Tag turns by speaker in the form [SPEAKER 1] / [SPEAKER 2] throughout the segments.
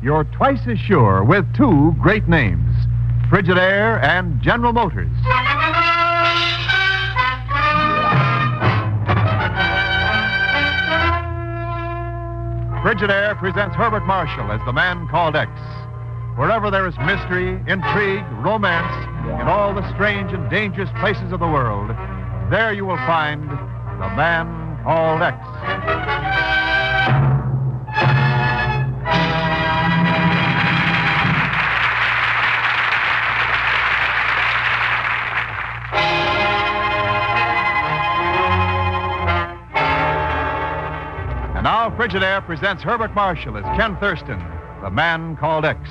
[SPEAKER 1] you're twice as sure with two great names, Frigidaire and General Motors. Frigidaire presents Herbert Marshall as the man called X. Wherever there is mystery, intrigue, romance, in all the strange and dangerous places of the world, there you will find the man called X. And now Frigidaire presents Herbert Marshall as Ken Thurston, the man called X.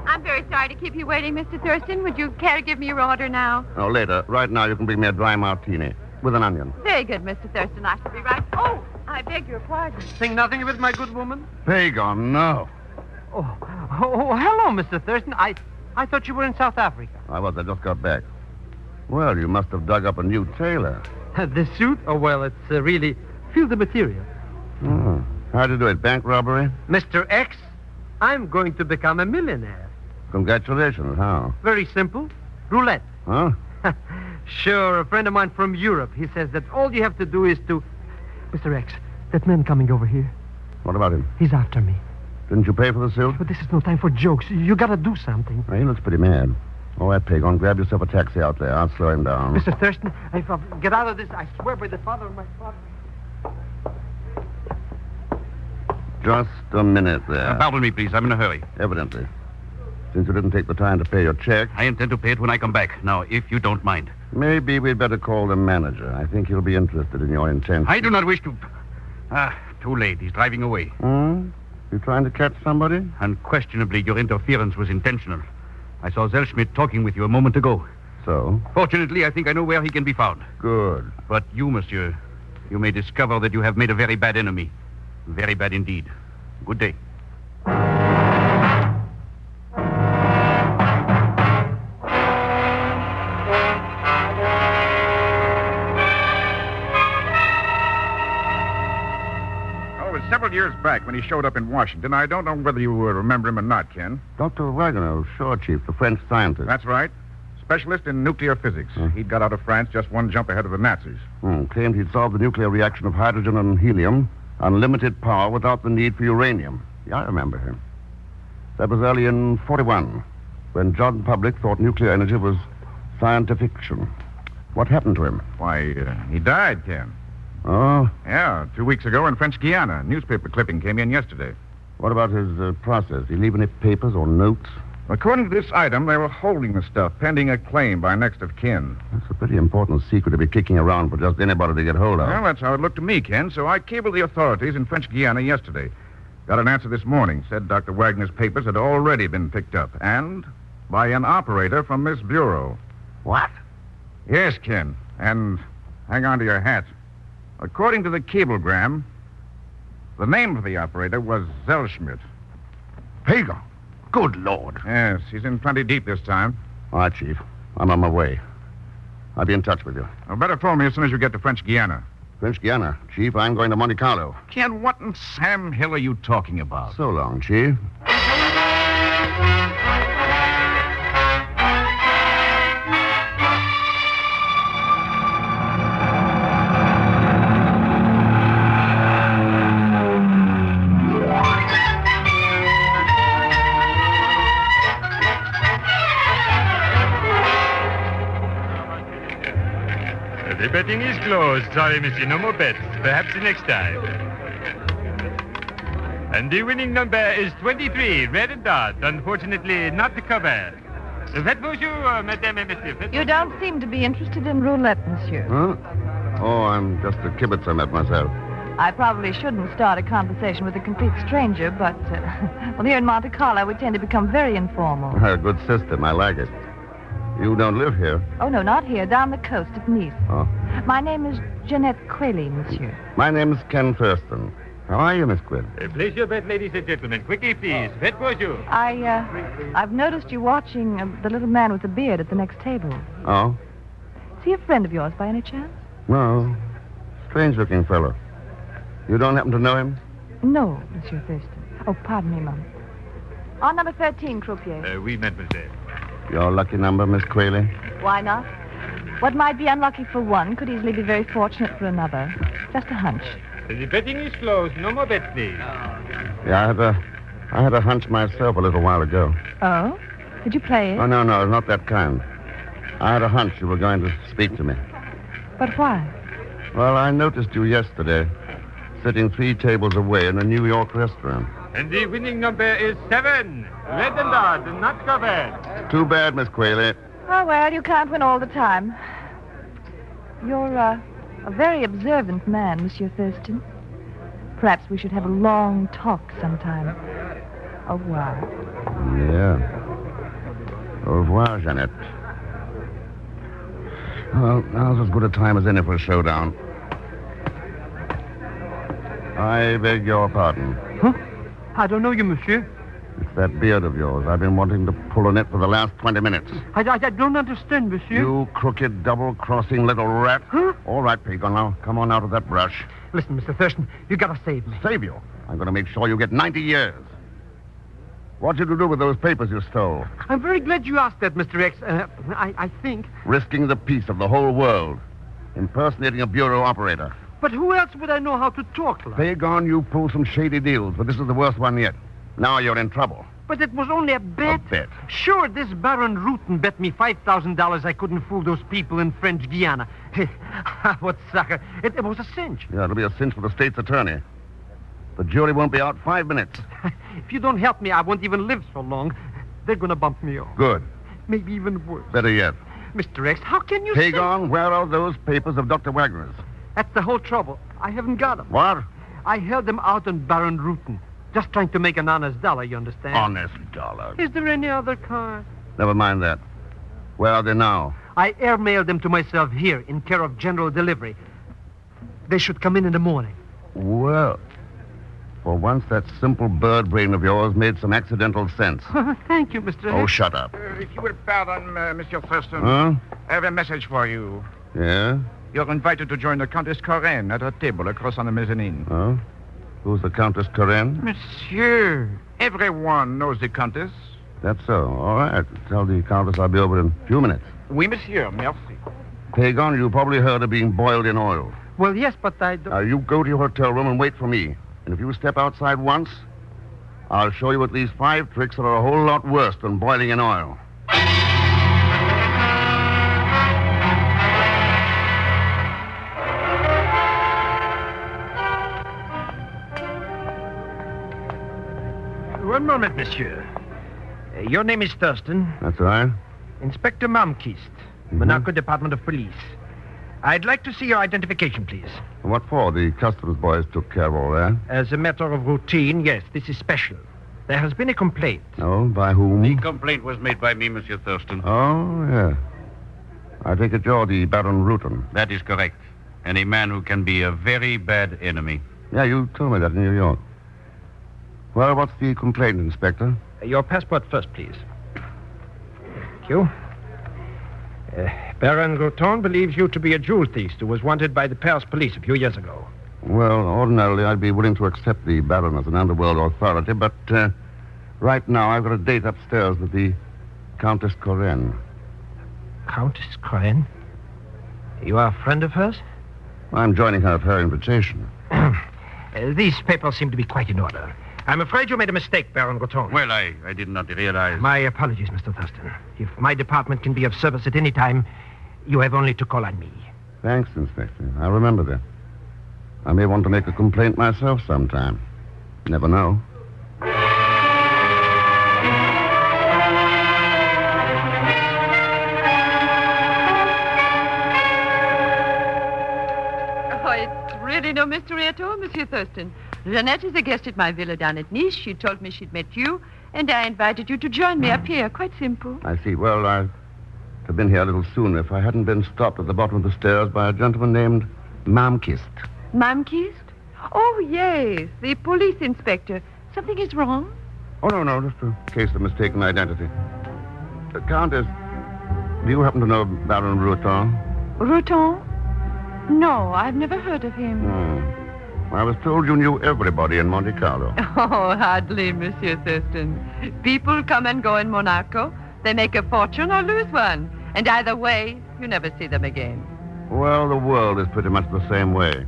[SPEAKER 2] I'm very sorry to keep you waiting, Mr. Thurston. Would you care to give me your order now?
[SPEAKER 3] No, later. Right now, you can bring me a dry martini with an onion.
[SPEAKER 2] Very good, Mr. Thurston. I shall be right. Oh, I beg your pardon.
[SPEAKER 4] Think nothing of it, my good woman?
[SPEAKER 3] Pagan, no.
[SPEAKER 4] Oh, hello, Mr. Thurston. I thought you were in South Africa.
[SPEAKER 3] I just got back. Well, you must have dug up a new tailor.
[SPEAKER 4] The suit? Oh, well, it's really field of material.
[SPEAKER 3] Oh. How'd you do it? Bank robbery?
[SPEAKER 4] Mr. X, I'm going to become a millionaire.
[SPEAKER 3] Congratulations. How?
[SPEAKER 4] Very simple. Roulette.
[SPEAKER 3] Huh?
[SPEAKER 4] Sure, a friend of mine from Europe. He says that all you have to do is to... Mr. X, that man coming over here.
[SPEAKER 3] What about him?
[SPEAKER 4] He's after me.
[SPEAKER 3] Didn't you pay for the suit?
[SPEAKER 4] But this is no time for jokes. You gotta do something.
[SPEAKER 3] Well, he looks pretty mad. All right, Pagan, grab yourself a taxi out there. I'll slow him down.
[SPEAKER 4] Mr. Thurston, if I get out of this, I swear by the father of my father...
[SPEAKER 3] Just a minute there.
[SPEAKER 5] Pardon me, please. I'm in a hurry.
[SPEAKER 3] Evidently. Since you didn't take the time to pay your check...
[SPEAKER 5] I intend to pay it when I come back. Now, if you don't mind.
[SPEAKER 3] Maybe we'd better call the manager. I think he'll be interested in your intentions.
[SPEAKER 5] I do not wish to... too late. He's driving away.
[SPEAKER 3] Hmm? You trying to catch somebody?
[SPEAKER 5] Unquestionably, your interference was intentional. I saw Zellschmidt talking with you a moment ago.
[SPEAKER 3] So?
[SPEAKER 5] Fortunately, I think I know where he can be found.
[SPEAKER 3] Good.
[SPEAKER 5] But you, monsieur, you may discover that you have made a very bad enemy. Very bad indeed. Good day.
[SPEAKER 6] Several years back when he showed up in Washington. I don't know whether you remember him or not, Ken.
[SPEAKER 3] Dr. Wagner, sure, Chief, the French scientist.
[SPEAKER 6] That's right. Specialist in nuclear physics. He'd got out of France just one jump ahead of the Nazis.
[SPEAKER 3] Claimed he'd solved the nuclear reaction of hydrogen and helium, unlimited power without the need for uranium. Yeah, I remember him. That was early in 41, when John Public thought nuclear energy was scientific fiction. What happened to him?
[SPEAKER 6] Why, he died, Ken.
[SPEAKER 3] Oh?
[SPEAKER 6] Yeah, 2 weeks ago in French Guiana. A newspaper clipping came in yesterday.
[SPEAKER 3] What about his process? Did he leave any papers or notes?
[SPEAKER 6] According to this item, they were holding the stuff pending a claim by next of kin.
[SPEAKER 3] That's a pretty important secret to be kicking around for just anybody to get hold of.
[SPEAKER 6] Well, that's how it looked to me, Ken, so I cabled the authorities in French Guiana yesterday. Got an answer this morning. Said Dr. Wagner's papers had already been picked up, and by an operator from this bureau.
[SPEAKER 3] What?
[SPEAKER 6] Yes, Ken, and hang on to your hats. According to the cablegram, the name of the operator was Zellschmidt.
[SPEAKER 3] Pagan. Good Lord.
[SPEAKER 6] Yes, he's in plenty deep this time.
[SPEAKER 3] All right, Chief. I'm on my way. I'll be in touch with you.
[SPEAKER 6] Well, better phone me as soon as you get to French Guiana.
[SPEAKER 3] French Guiana. Chief, I'm going to Monte Carlo.
[SPEAKER 5] Ken, what in Sam Hill are you talking about?
[SPEAKER 3] So long, Chief.
[SPEAKER 7] The betting is closed. Sorry, monsieur. No more bets. Perhaps the next time. And the winning number is 23, red and dot. Unfortunately, not the cover. Faites bonjour, madame et monsieur.
[SPEAKER 2] You don't seem to be interested in roulette, monsieur.
[SPEAKER 3] Huh? Oh, I'm just a kibitzer myself.
[SPEAKER 2] I probably shouldn't start a conversation with a complete stranger, but, well, here in Monte Carlo, we tend to become very informal.
[SPEAKER 3] A good system. I like it. You don't live here?
[SPEAKER 2] Oh, no, not here. Down the coast at Nice.
[SPEAKER 3] Oh.
[SPEAKER 2] My name is Jeanette Quayle, monsieur.
[SPEAKER 3] My name's Ken Thurston. How are you, Miss Quinn?
[SPEAKER 7] Place your bet, ladies and gentlemen. Quickly, please. Faites bonjour.
[SPEAKER 2] I've noticed you watching the little man with the beard at the next table.
[SPEAKER 3] Oh?
[SPEAKER 2] Is he a friend of yours by any chance?
[SPEAKER 3] No. Strange-looking fellow. You don't happen to know him?
[SPEAKER 2] No, Monsieur Thurston. Oh, pardon me, Mum. On number 13, croupier.
[SPEAKER 7] Oui, mademoiselle.
[SPEAKER 3] Your lucky number, Miss Quayle?
[SPEAKER 2] Why not? What might be unlucky for one could easily be very fortunate for another. Just a hunch.
[SPEAKER 7] The betting is closed. No more bets, please.
[SPEAKER 3] Yeah, I had a hunch myself a little while ago.
[SPEAKER 2] Oh? Did you play it?
[SPEAKER 3] Oh, no, not that kind. I had a hunch you were going to speak to me.
[SPEAKER 2] But why?
[SPEAKER 3] Well, I noticed you yesterday, sitting 3 tables away in a New York restaurant.
[SPEAKER 7] And the winning number is 7. Red and odd, not covered.
[SPEAKER 3] Too bad, Miss Quayle.
[SPEAKER 2] Oh, well, you can't win all the time. You're a very observant man, Monsieur Thurston. Perhaps we should have a long talk sometime. Au revoir.
[SPEAKER 3] Yeah. Au revoir, Jeanette. Well, now's as good a time as any for a showdown. I beg your pardon.
[SPEAKER 4] Huh? I don't know you, monsieur.
[SPEAKER 3] It's that beard of yours. I've been wanting to pull on it for the last 20 minutes.
[SPEAKER 4] I don't understand, monsieur.
[SPEAKER 3] You crooked, double-crossing little rat.
[SPEAKER 4] Huh?
[SPEAKER 3] All right, Pagon, now come on out of that brush.
[SPEAKER 4] Listen, Mr. Thurston, you gotta save me.
[SPEAKER 3] Save you? I'm going to make sure you get 90 years. What did you do with those papers you stole?
[SPEAKER 4] I'm very glad you asked that, Mr. X. I think.
[SPEAKER 3] Risking the peace of the whole world. Impersonating a bureau operator.
[SPEAKER 4] But who else would I know how to talk like?
[SPEAKER 3] Pagon, you pulled some shady deals, but this is the worst one yet. Now you're in trouble.
[SPEAKER 4] But it was only a bet.
[SPEAKER 3] A bet?
[SPEAKER 4] Sure, this Baron Rutten bet me $5,000 I couldn't fool those people in French Guiana. What sucker. It was a cinch.
[SPEAKER 3] Yeah, it'll be a cinch for the state's attorney. The jury won't be out 5 minutes.
[SPEAKER 4] If you don't help me, I won't even live so long. They're going to bump me off.
[SPEAKER 3] Good.
[SPEAKER 4] Maybe even worse.
[SPEAKER 3] Better yet.
[SPEAKER 4] Mr. X, how can you say...
[SPEAKER 3] Pagon, where are those papers of Dr. Wagner's?
[SPEAKER 4] That's the whole trouble. I haven't got them.
[SPEAKER 3] What?
[SPEAKER 4] I held them out on Baron Rutten. Just trying to make an honest dollar, you understand?
[SPEAKER 3] Honest dollar.
[SPEAKER 4] Is there any other car?
[SPEAKER 3] Never mind that. Where are they now?
[SPEAKER 4] I airmailed them to myself here in care of general delivery. They should come in the morning.
[SPEAKER 3] Well, for once that simple bird brain of yours made some accidental sense.
[SPEAKER 4] Thank you, Mr.
[SPEAKER 3] Oh,
[SPEAKER 4] X.
[SPEAKER 3] shut up.
[SPEAKER 6] If you will pardon, Monsieur Thurston.
[SPEAKER 3] Huh?
[SPEAKER 6] I have a message for you.
[SPEAKER 3] Yeah?
[SPEAKER 6] You're invited to join the Countess Corinne at her table across on the mezzanine.
[SPEAKER 3] Oh? Who's the Countess Corinne?
[SPEAKER 6] Monsieur, everyone knows the Countess.
[SPEAKER 3] That's so. All right. Tell the Countess I'll be over in a few minutes.
[SPEAKER 6] Oui, monsieur, merci.
[SPEAKER 3] Pagon, you probably heard of being boiled in oil.
[SPEAKER 4] Well, yes, but I don't...
[SPEAKER 3] Now, you go to your hotel room and wait for me. And if you step outside once, I'll show you at least 5 tricks that are a whole lot worse than boiling in oil.
[SPEAKER 8] One moment, monsieur. Your name is Thurston.
[SPEAKER 3] That's right.
[SPEAKER 8] Inspector Malmquist, Monaco Department of Police. I'd like to see your identification, please.
[SPEAKER 3] What for? The customs boys took care of all that.
[SPEAKER 8] As a matter of routine, yes, this is special. There has been a complaint.
[SPEAKER 3] Oh, by whom?
[SPEAKER 5] The complaint was made by me, Monsieur Thurston.
[SPEAKER 3] Oh, yeah. I take it you're the Baron Rutten.
[SPEAKER 5] That is correct. And a man who can be a very bad enemy.
[SPEAKER 3] Yeah, you told me that in New York. Well, what's the complaint, Inspector?
[SPEAKER 8] Your passport first, please. Thank you. Baron Routon believes you to be a jewel thief who was wanted by the Paris police a few years ago.
[SPEAKER 3] Well, ordinarily, I'd be willing to accept the Baron as an underworld authority, but right now I've got a date upstairs with the Countess Corinne.
[SPEAKER 8] Countess Corinne? You are a friend of hers?
[SPEAKER 3] I'm joining her at her invitation.
[SPEAKER 8] These papers seem to be quite in order. I'm afraid you made a mistake, Baron Routon.
[SPEAKER 5] Well, I did not realize...
[SPEAKER 8] My apologies, Mr. Thurston. If my department can be of service at any time, you have only to call on me.
[SPEAKER 3] Thanks, Inspector. I'll remember that. I may want to make a complaint myself sometime. Never know.
[SPEAKER 9] Oh, it's really no mystery at all, Monsieur Thurston. Jeanette is a guest at my villa down at Nice. She told me she'd met you, and I invited you to join me up here. Quite simple.
[SPEAKER 3] I see. Well, I'd have been here a little sooner if I hadn't been stopped at the bottom of the stairs by a gentleman named Malmquist.
[SPEAKER 9] Malmquist? Oh, yes, the police inspector. Something is wrong?
[SPEAKER 3] Oh, no, just a case of mistaken identity. Countess, do you happen to know Baron Routon?
[SPEAKER 9] Routon? No, I've never heard of him.
[SPEAKER 3] I was told you knew everybody in Monte Carlo.
[SPEAKER 9] Oh, hardly, Monsieur Thurston. People come and go in Monaco. They make a fortune or lose one. And either way, you never see them again.
[SPEAKER 3] Well, the world is pretty much the same way.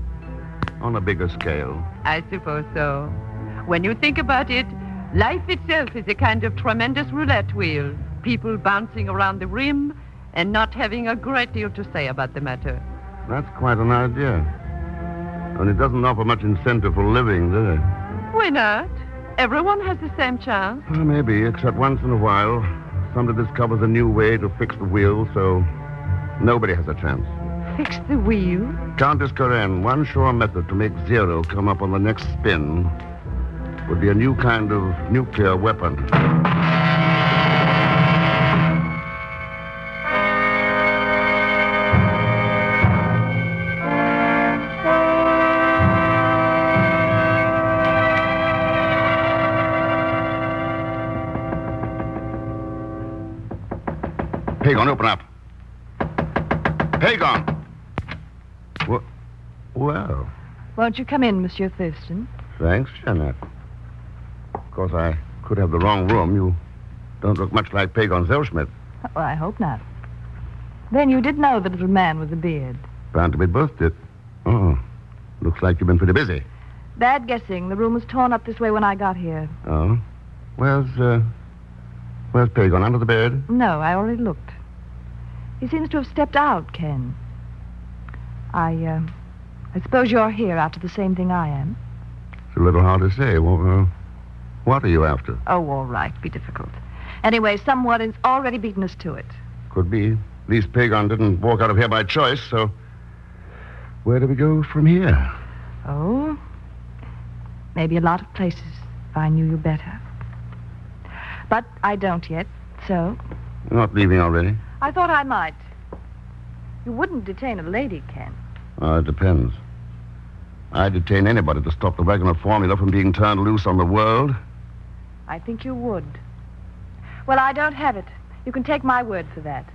[SPEAKER 3] On a bigger scale.
[SPEAKER 9] I suppose so. When you think about it, life itself is a kind of tremendous roulette wheel. People bouncing around the rim and not having a great deal to say about the matter.
[SPEAKER 3] That's quite an idea. And it doesn't offer much incentive for living, does it?
[SPEAKER 9] Why not? Everyone has the same chance.
[SPEAKER 3] Well, maybe, except once in a while, somebody discovers a new way to fix the wheel, so nobody has a chance.
[SPEAKER 9] Fix the wheel?
[SPEAKER 3] Countess Corinne, one sure method to make zero come up on the next spin would be a new kind of nuclear weapon. Pagon, open up. Pagon! Well,
[SPEAKER 2] Won't you come in, Monsieur Thurston?
[SPEAKER 3] thanks, Jeanette. Of course, I could have the wrong room. You don't look much like Pagon Zellschmidt.
[SPEAKER 2] Well, I hope not. Then you did know the little man with the beard.
[SPEAKER 3] Bound to be busted. Oh, looks like you've been pretty busy.
[SPEAKER 2] Bad guessing. The room was torn up this way when I got here.
[SPEAKER 3] Oh? Where's Pagon? Under the bed?
[SPEAKER 2] No, I already looked. He seems to have stepped out, Ken. I suppose you're here after the same thing I am.
[SPEAKER 3] It's a little hard to say. Well, what are you after?
[SPEAKER 2] Oh, all right. Be difficult. Anyway, someone has already beaten us to it.
[SPEAKER 3] Could be. At least Pagon didn't walk out of here by choice, so where do we go from here?
[SPEAKER 2] Oh, maybe a lot of places if I knew you better. But I don't yet, so
[SPEAKER 3] You're not leaving already?
[SPEAKER 2] I thought I might. You wouldn't detain a lady, Ken.
[SPEAKER 3] It depends. I'd detain anybody to stop the Wagner formula from being turned loose on the world.
[SPEAKER 2] I think you would. Well, I don't have it. You can take my word for that.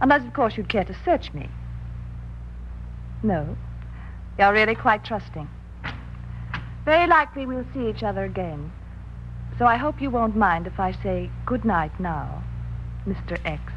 [SPEAKER 2] Unless, of course, you'd care to search me. No. You're really quite trusting. Very likely we'll see each other again. So I hope you won't mind if I say good night now, Mr. X.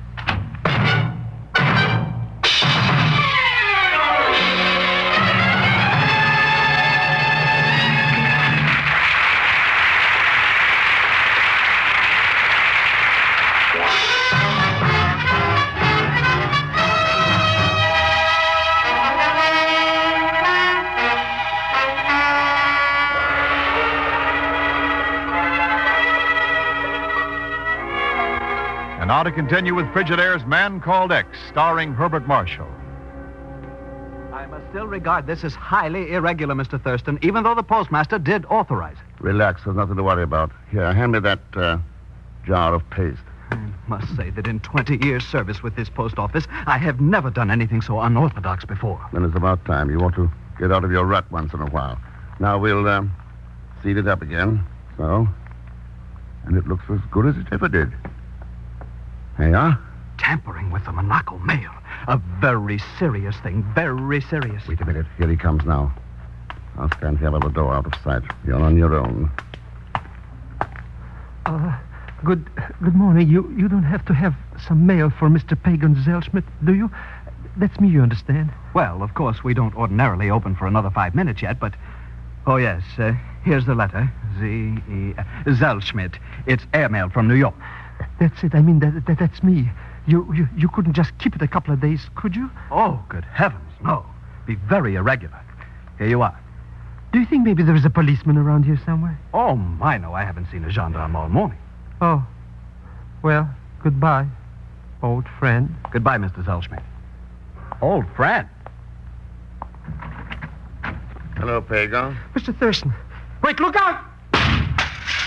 [SPEAKER 1] And now to continue with Frigidaire's Man Called X, starring Herbert Marshall.
[SPEAKER 5] I must still regard this as highly irregular, Mr. Thurston, even though the postmaster did authorize it.
[SPEAKER 3] Relax, there's nothing to worry about. Here, hand me that jar of paste.
[SPEAKER 5] I must say that in 20 years' service with this post office, I have never done anything so unorthodox before.
[SPEAKER 3] Then it's about time. You want to get out of your rut once in a while. Now we'll seat it up again. So. And it looks as good as it ever did. There you are.
[SPEAKER 5] Tampering with the Monaco mail. A very serious thing. Very serious.
[SPEAKER 3] Wait a minute. Here he comes now. I'll stand here by the door out of sight. You're on your own.
[SPEAKER 8] Good morning. You don't have to have some mail for Mr. Pagan Zellschmidt, do you? That's me, you understand?
[SPEAKER 5] Well, of course, we don't ordinarily open for another 5 minutes yet, but... Oh, yes. Here's the letter. Zellschmidt. It's airmail from New York.
[SPEAKER 8] That's it. I mean, that's me. You couldn't just keep it a couple of days, could you?
[SPEAKER 5] Oh, good heavens, no. Be very irregular. Here you are.
[SPEAKER 8] Do you think maybe there is a policeman around here somewhere?
[SPEAKER 5] Oh, my, no. I haven't seen a gendarme all morning.
[SPEAKER 8] Oh. Well, goodbye, old friend.
[SPEAKER 5] Goodbye, Mr. Zellschmidt. Old friend?
[SPEAKER 3] Hello, Pagon.
[SPEAKER 8] Mr. Thurston. Wait, look out!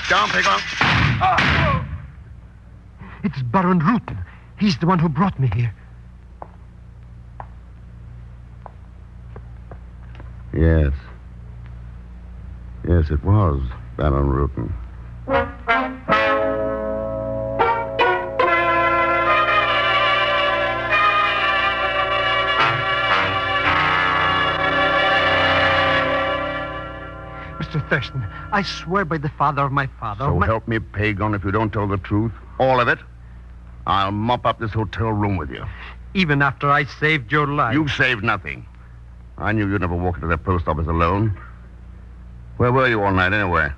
[SPEAKER 3] Down, Pagon.
[SPEAKER 8] It's Baron Rutten. He's the one who brought me here.
[SPEAKER 3] Yes. Yes, it was Baron Rutten.
[SPEAKER 4] Thurston, I swear by the father of my father...
[SPEAKER 3] So help me, Pagan, if you don't tell the truth, all of it, I'll mop up this hotel room with you.
[SPEAKER 4] Even after I saved your life.
[SPEAKER 3] You saved nothing. I knew you'd never walk into that post office alone. Where were you all night, anyway?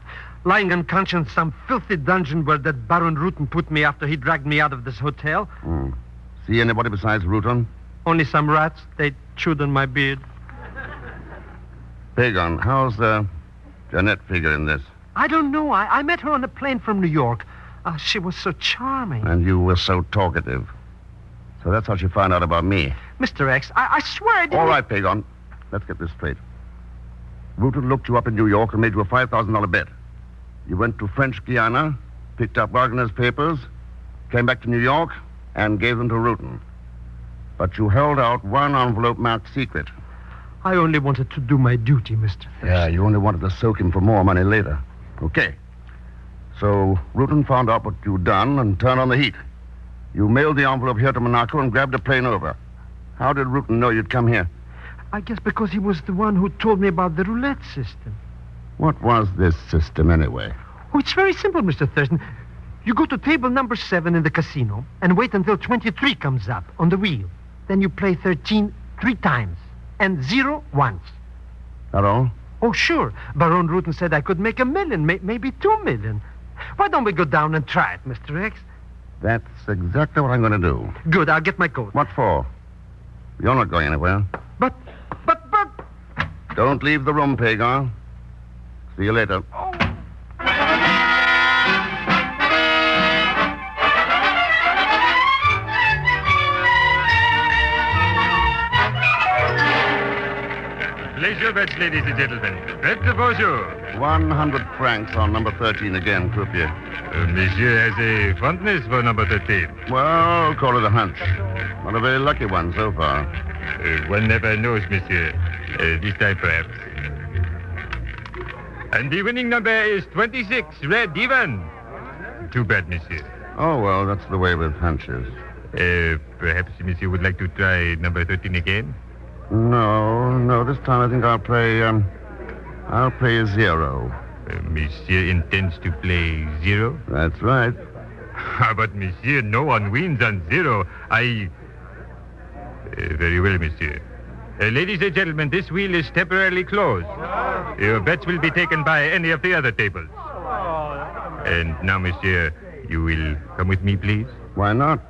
[SPEAKER 4] Lying unconscious in some filthy dungeon where that Baron Rutten put me after he dragged me out of this hotel.
[SPEAKER 3] See anybody besides Rutten?
[SPEAKER 4] Only some rats. They chewed on my beard.
[SPEAKER 3] Pagan, how's Jeanette figure in this?
[SPEAKER 4] I don't know. I met her on a plane from New York. She was so charming.
[SPEAKER 3] And you were so talkative. So that's how she found out about me.
[SPEAKER 4] Mr. X, I swear I didn't...
[SPEAKER 3] All right, Pagan. Let's get this straight. Rutten looked you up in New York and made you a $5,000 bet. You went to French Guiana, picked up Wagner's papers, came back to New York, and gave them to Rutten. But you held out one envelope marked secret.
[SPEAKER 4] I only wanted to do my duty, Mr. Thurston.
[SPEAKER 3] Yeah, you only wanted to soak him for more money later. Okay. So Rutten found out what you'd done and turned on the heat. You mailed the envelope here to Monaco and grabbed a plane over. How did Rutten know you'd come here?
[SPEAKER 4] I guess because he was the one who told me about the roulette system.
[SPEAKER 3] What was this system, anyway?
[SPEAKER 4] Oh, it's very simple, Mr. Thurston. You go to table number 7 in the casino and wait until 23 comes up on the wheel. Then you play 13 3 times and 0 once.
[SPEAKER 3] That all?
[SPEAKER 4] Oh, sure. Baron Rutten said I could make $1 million, maybe $2 million. Why don't we go down and try it, Mr. X?
[SPEAKER 3] That's exactly what I'm going to do.
[SPEAKER 4] Good, I'll get my coat.
[SPEAKER 3] What for? You're not going anywhere.
[SPEAKER 4] But...
[SPEAKER 3] Don't leave the room, Pagan. See you later.
[SPEAKER 7] Place your bets, ladies and gentlemen. Bet the bonjour.
[SPEAKER 3] 100 francs on number 13 again, croupier.
[SPEAKER 7] Monsieur has a fondness for number 13.
[SPEAKER 3] Well, call it a hunch. Not a very lucky one so far.
[SPEAKER 7] One never knows, monsieur. This time, perhaps. And the winning number is 26, red even. Too bad, monsieur.
[SPEAKER 3] Oh, well, that's the way with hunches.
[SPEAKER 7] Perhaps monsieur would like to try number 13 again?
[SPEAKER 3] No, this time I think I'll play 0.
[SPEAKER 7] Monsieur intends to play 0?
[SPEAKER 3] That's right.
[SPEAKER 7] But monsieur, no one wins on 0. Very well, monsieur. Ladies and gentlemen, this wheel is temporarily closed. Your bets will be taken by any of the other tables. And now, monsieur, you will come with me, please?
[SPEAKER 3] Why not?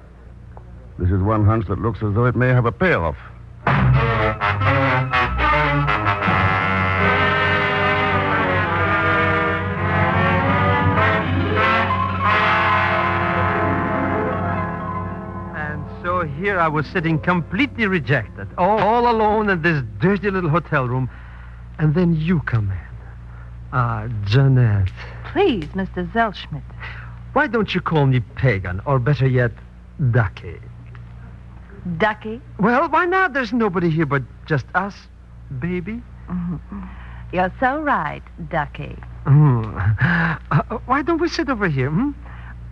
[SPEAKER 3] This is one hunch that looks as though it may have a payoff.
[SPEAKER 4] So here I was sitting completely rejected, all alone in this dirty little hotel room. And then you come in. Jeanette.
[SPEAKER 2] Please, Mr. Zelschmidt.
[SPEAKER 4] Why don't you call me Pagan, or better yet, Ducky?
[SPEAKER 2] Ducky?
[SPEAKER 4] Well, why not? There's nobody here but just us, baby.
[SPEAKER 2] You're so right, Ducky.
[SPEAKER 4] Why don't we sit over here,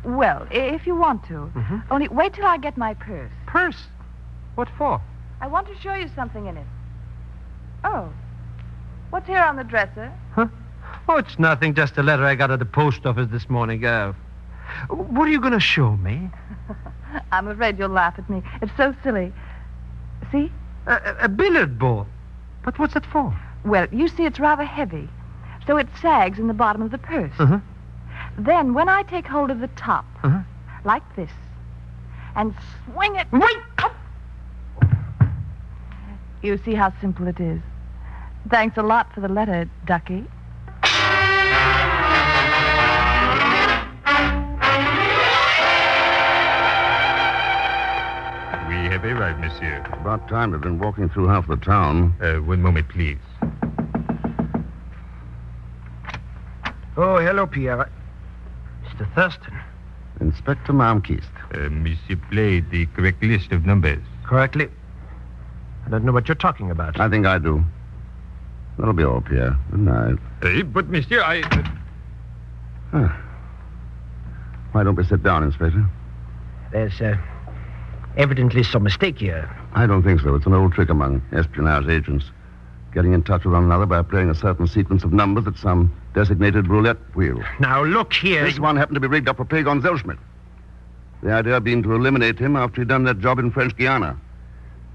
[SPEAKER 2] Well, if you want to. Only wait till I get my purse.
[SPEAKER 4] Purse? What for?
[SPEAKER 2] I want to show you something in it. Oh. What's here on the dresser?
[SPEAKER 4] Huh? Oh, it's nothing. Just a letter I got at the post office this morning. What are you going to show me?
[SPEAKER 2] I'm afraid you'll laugh at me. It's so silly. See?
[SPEAKER 4] A billiard ball. But what's it for?
[SPEAKER 2] Well, you see, it's rather heavy. So it sags in the bottom of the purse. Then, when I take hold of the top, like this, and swing it...
[SPEAKER 4] Wait!
[SPEAKER 2] Up, you see how simple it is. Thanks a lot for the letter, Ducky.
[SPEAKER 7] We have arrived, monsieur.
[SPEAKER 3] About time. We've been walking through half the town.
[SPEAKER 7] One moment, please.
[SPEAKER 10] Oh, hello, Pierre. Mr. Thurston.
[SPEAKER 3] Inspector Malmquist.
[SPEAKER 7] Monsieur played the correct list of numbers.
[SPEAKER 10] Correctly. I don't know what you're talking about.
[SPEAKER 3] I think I do. That'll be all, Pierre. Good night.
[SPEAKER 7] But, monsieur,
[SPEAKER 3] Why don't we sit down, Inspector?
[SPEAKER 10] There's evidently some mistake here.
[SPEAKER 3] I don't think so. It's an old trick among espionage agents. Getting in touch with one another by playing a certain sequence of numbers at some designated roulette wheel.
[SPEAKER 10] Now, look here.
[SPEAKER 3] This one happened to be rigged up for Pagon Zellschmidt. The idea being to eliminate him after he'd done that job in French Guiana.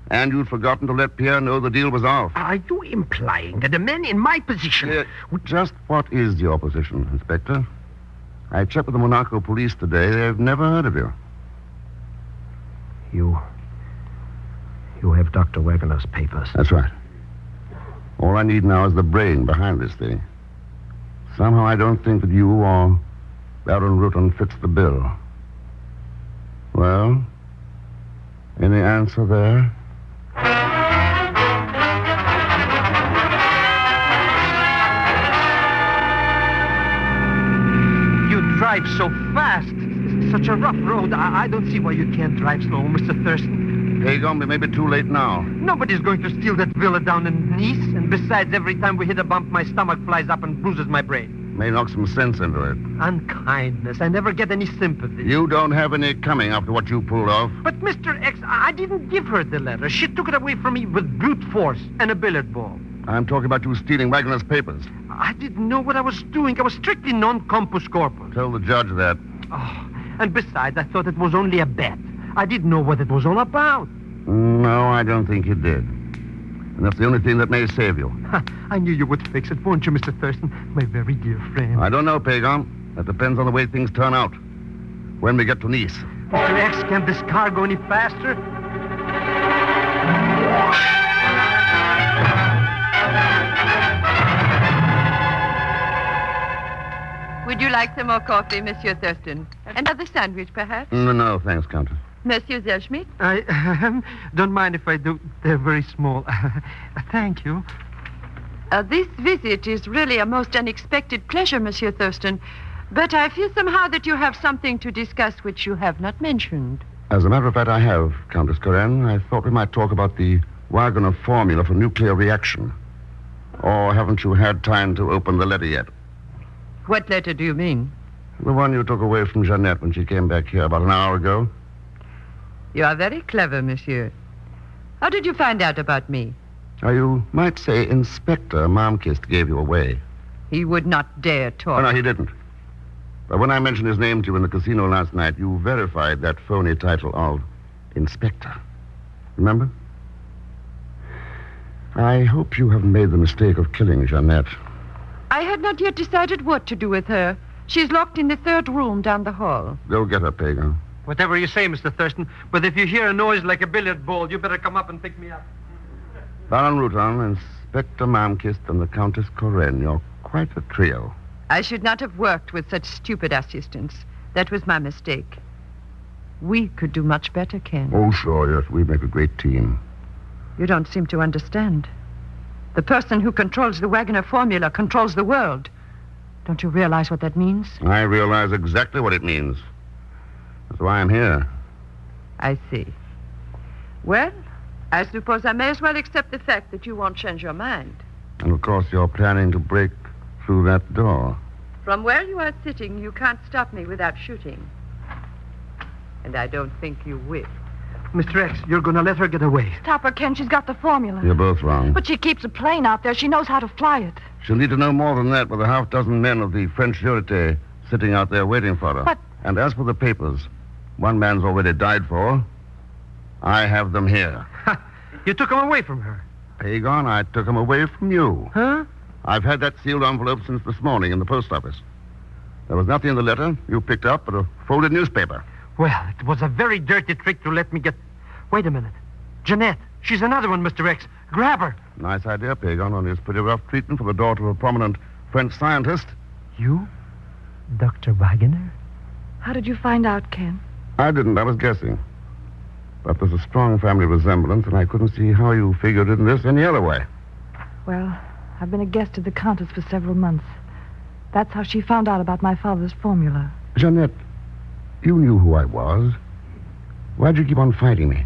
[SPEAKER 3] And you'd forgotten to let Pierre know the deal was off.
[SPEAKER 10] Are you implying that a man in my position...
[SPEAKER 3] Just what is your position, Inspector? I checked with the Monaco police today. They've never heard of you.
[SPEAKER 10] You have Dr. Wagner's papers.
[SPEAKER 3] That's right. All I need now is the brain behind this thing. Somehow I don't think that you or Baron Rutan fits the bill. Well, any answer there?
[SPEAKER 4] You drive so fast. It's such a rough road. I don't see why you can't drive slow, Mr. Thurston.
[SPEAKER 3] Pagon, we may be too late now.
[SPEAKER 4] Nobody's going to steal that villa down in Nice. And besides, every time we hit a bump, my stomach flies up and bruises my brain.
[SPEAKER 3] May knock some sense into it.
[SPEAKER 4] Unkindness. I never get any sympathy.
[SPEAKER 3] You don't have any coming after what you pulled off.
[SPEAKER 4] But, Mr. X, I didn't give her the letter. She took it away from me with brute force and a billiard ball.
[SPEAKER 3] I'm talking about you stealing Wagner's papers.
[SPEAKER 4] I didn't know what I was doing. I was strictly non-compos corpus.
[SPEAKER 3] Tell the judge that.
[SPEAKER 4] Oh, and besides, I thought it was only a bet. I didn't know what it was all about.
[SPEAKER 3] No, I don't think you did. And that's the only thing that may save you.
[SPEAKER 4] I knew you would fix it, won't you, Mr. Thurston? My very dear friend.
[SPEAKER 3] I don't know, Pagon. That depends on the way things turn out. When we get to Nice.
[SPEAKER 4] Mr. X, can't this car go any faster?
[SPEAKER 9] Would you like some more coffee, Monsieur Thurston? Another sandwich, perhaps?
[SPEAKER 3] No, thanks, Countess.
[SPEAKER 9] Monsieur Zellschmidt?
[SPEAKER 4] I don't mind if I do. They're very small. Thank you.
[SPEAKER 9] This visit is really a most unexpected pleasure, Monsieur Thurston. But I feel somehow that you have something to discuss which you have not mentioned.
[SPEAKER 3] As a matter of fact, I have, Countess Corinne. I thought we might talk about the Wagner formula for nuclear reaction. Or haven't you had time to open the letter yet?
[SPEAKER 9] What letter do you mean?
[SPEAKER 3] The one you took away from Jeannette when she came back here about an hour ago.
[SPEAKER 9] You are very clever, monsieur. How did you find out about me?
[SPEAKER 3] You might say Inspector Malmquist gave you away.
[SPEAKER 9] He would not dare talk.
[SPEAKER 3] Oh, no, he didn't. But when I mentioned his name to you in the casino last night, you verified that phony title of Inspector. Remember? I hope you haven't made the mistake of killing Jeannette.
[SPEAKER 9] I had not yet decided what to do with her. She's locked in the third room down the hall.
[SPEAKER 3] Go get her, Pagan.
[SPEAKER 4] Whatever you say, Mr. Thurston, but if you hear a noise like a billiard ball, you better come up and pick me up.
[SPEAKER 3] Baron Rutan, Inspector Malmquist, and the Countess Corinne. You're quite a trio.
[SPEAKER 9] I should not have worked with such stupid assistants. That was my mistake. We could do much better, Ken.
[SPEAKER 3] Oh, sure, yes. We make a great team.
[SPEAKER 9] You don't seem to understand. The person who controls the Wagner formula controls the world. Don't you realize what that means?
[SPEAKER 3] I realize exactly what it means. That's why I'm here.
[SPEAKER 9] I see. Well, I suppose I may as well accept the fact that you won't change your mind.
[SPEAKER 3] And, of course, you're planning to break through that door.
[SPEAKER 9] From where you are sitting, you can't stop me without shooting. And I don't think you will.
[SPEAKER 4] Mr. X, you're going to let her get away.
[SPEAKER 2] Stop her, Ken. She's got the formula.
[SPEAKER 3] You're both wrong.
[SPEAKER 2] But she keeps a plane out there. She knows how to fly it.
[SPEAKER 3] She'll need to know more than that with a half-dozen men of the French Sûreté sitting out there waiting for her.
[SPEAKER 2] But...
[SPEAKER 3] And as for the papers, one man's already died for. I have them here.
[SPEAKER 4] You took them away from her.
[SPEAKER 3] Pagan, I took them away from you.
[SPEAKER 4] Huh?
[SPEAKER 3] I've had that sealed envelope since this morning in the post office. There was nothing in the letter you picked up but a folded newspaper.
[SPEAKER 4] Well, it was a very dirty trick to let me get... Wait a minute. Jeannette. She's another one, Mr. X. Grab her.
[SPEAKER 3] Nice idea, Pagan, only it's pretty rough treatment for the daughter of a prominent French scientist.
[SPEAKER 8] You? Dr. Wagner?
[SPEAKER 2] How did you find out, Ken?
[SPEAKER 3] I didn't. I was guessing. But there's a strong family resemblance, and I couldn't see how you figured in this any other way.
[SPEAKER 2] Well, I've been a guest of the Countess for several months. That's how she found out about my father's formula.
[SPEAKER 3] Jeannette, you knew who I was. Why'd you keep on fighting me?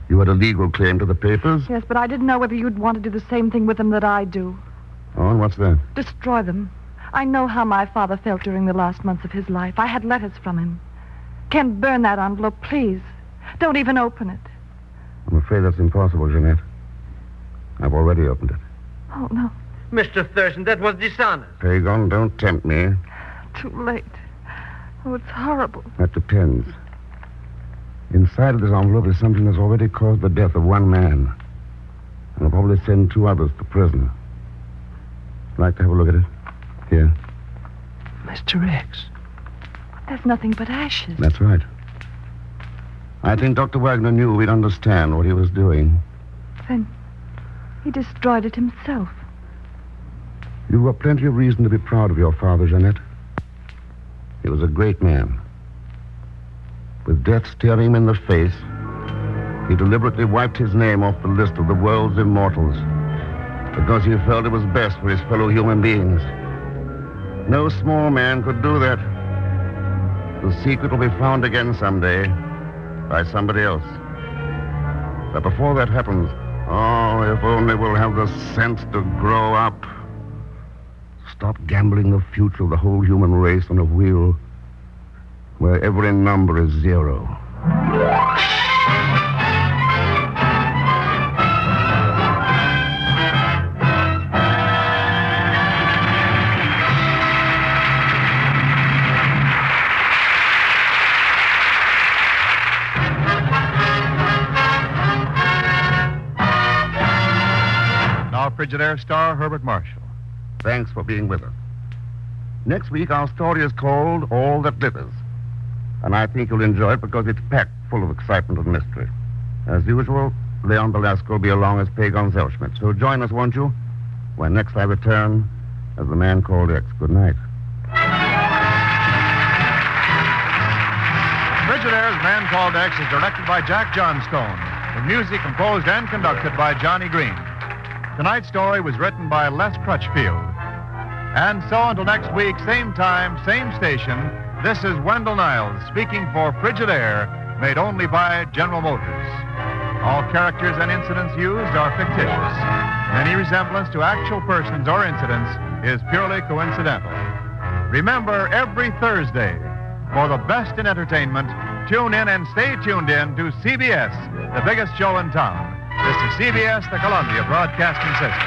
[SPEAKER 3] You had a legal claim to the papers?
[SPEAKER 2] Yes, but I didn't know whether you'd want to do the same thing with them that I do.
[SPEAKER 3] Oh, and what's that?
[SPEAKER 2] Destroy them. I know how my father felt during the last months of his life. I had letters from him. Ken, burn that envelope, please. Don't even open it.
[SPEAKER 3] I'm afraid that's impossible, Jeannette. I've already opened it.
[SPEAKER 2] Oh, no.
[SPEAKER 4] Mr. Thurston, that was dishonest.
[SPEAKER 3] Pagan, don't tempt me.
[SPEAKER 2] Too late. Oh, it's horrible.
[SPEAKER 3] That depends. Inside of this envelope is something that's already caused the death of one man. And will probably send 2 others to prison. Like to have a look at it? Here.
[SPEAKER 8] Mr. X.
[SPEAKER 2] There's nothing but ashes.
[SPEAKER 3] That's right. I think Dr. Wagner knew we'd understand what he was doing.
[SPEAKER 2] Then he destroyed it himself.
[SPEAKER 3] You've got plenty of reason to be proud of your father, Jeanette. He was a great man. With death staring him in the face, he deliberately wiped his name off the list of the world's immortals because he felt it was best for his fellow human beings. No small man could do that. The secret will be found again someday by somebody else. But before that happens, oh, if only we'll have the sense to grow up. Stop gambling the future of the whole human race on a wheel where every number is 0.
[SPEAKER 1] Now, Frigidaire star Herbert Marshall.
[SPEAKER 3] Thanks for being with us. Next week, our story is called All That Glitters. And I think you'll enjoy it because it's packed full of excitement and mystery. As usual, Leon Belasco will be along as Pagan Zellschmidt. So join us, won't you, when next I return as the man called X. Good night.
[SPEAKER 1] Frigidaire's Man Called X is directed by Jack Johnstone, with music composed and conducted by Johnny Green. Tonight's story was written by Les Crutchfield. And so until next week, same time, same station, this is Wendell Niles speaking for Frigidaire, made only by General Motors. All characters and incidents used are fictitious. Any resemblance to actual persons or incidents is purely coincidental. Remember, every Thursday, for the best in entertainment, tune in and stay tuned in to CBS, the biggest show in town. This is CBS, the Columbia Broadcasting System.